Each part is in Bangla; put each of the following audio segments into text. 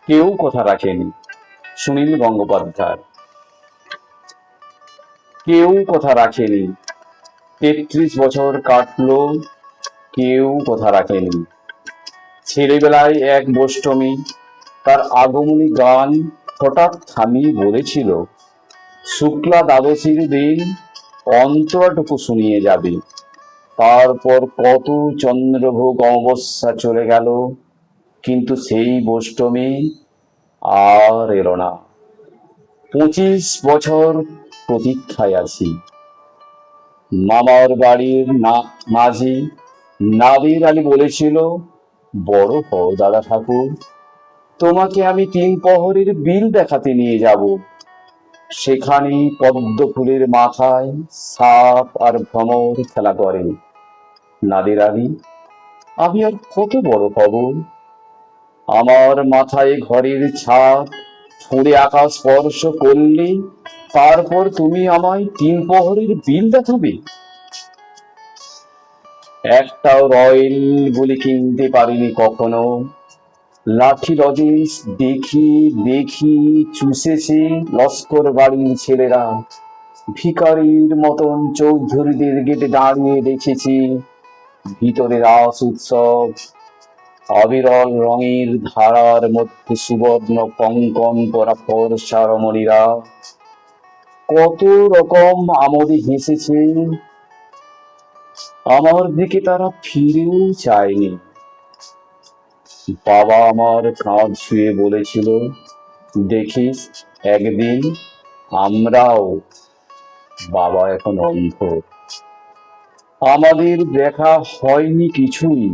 কেউ কথা রাখেনি। সুনীল গঙ্গোপাধ্যায়। কেউ কথা রাখেনি। ৩৩ বছর কাটলো, কেউ কথা রাখেনি। ছেলেবেলায় এক বোষ্টমী তার আগমনী গান হঠাৎ থামিয়ে বলেছিল, শুক্লা দ্বাদশীর দিন অন্তরাটুকু শুনিয়ে যাবে। তারপর কত চন্দ্রভোগ অমাবস্যা চলে গেল, কিন্তু সেই বোষ্টমী আর এলো না। 25 বছর প্রতীক্ষায় আছি। মামার বাড়ির মাঝি নাদির আলী বলেছিল, বড় হও দাদা ঠাকুর, তোমাকে আমি 3 প্রহরের বিল দেখাতে নিয়ে যাব। সেখানে পদ্ম ফুলের মাথায় সাপ আর ভ্রমর খেলা করে। নাদির আলী, আমি আর কত বড় হব? আমার মাথায় ঘরের ছাদ ফুঁড়ে আকাশ স্পর্শ করলে তারপর তুমি আমায় 3 প্রহরের বিল দেখাবে? একটাও রয়েল গুলি কিনতে পারিনি কখনো। লাঠি লজেন্স দেখি দেখি চুষেছে লস্কর বাড়ির ছেলেরা। ভিখারির মতন চৌধুরীদের গেটে দাঁড়িয়ে দেখেছি ভিতরে রাস উৎসব। অবিরল রঙের ধারার মধ্যে সুবর্ণ কঙ্কন পরা ফর্সা রমণীরা কত রকম আমোদে হেসেছে। আমার দিকে তারা ফিরেও চায়নি। বাবা আমার কাঁধ ছুঁয়ে বলেছিল, দেখিস একদিন আমরাও। বাবা এখন অন্ধ। আমাদের দেখা হয়নি কিছুই।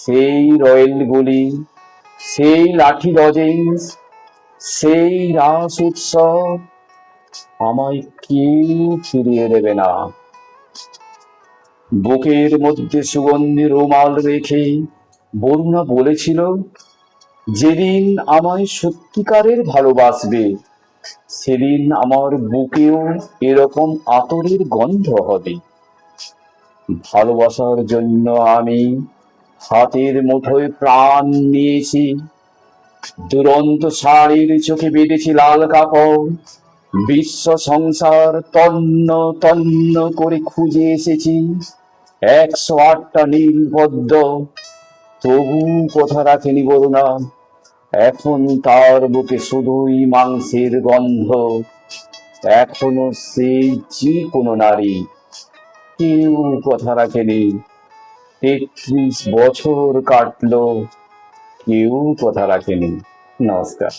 সেই রয়েলগুলি, সেই লাঠি লজেন্স, সেই রাস উৎসব আমায় কেউ ফিরিয়ে দেবে না। বুকের মধ্যে সুগন্ধি রুমাল রেখে বরুণা বলেছিল, যেদিন আমায় সত্যিকারের ভালোবাসবে সেদিন আমার বুকেও এরকম আতরের গন্ধ হবে। ভালোবাসার জন্য আমি হাতের মুঠোয় প্রাণ নিয়েছি। দুরন্ত শাড়ির চোখে বেঁধেছি লাল কাপড়। বিশ্ব সংসার তন্ন তন্ন করে খুঁজে এসেছি 108টা নীল পদ্ম, তবু কথা রাখেনি বরুণা। এখন তার বুকে শুধুই মাংসের গন্ধ। এখনো সেই যে কোনো নারী, কেউ কথা রাখেনি। 33 বছর কাটলো, কেউ কথা রাখেনি। নমস্কার।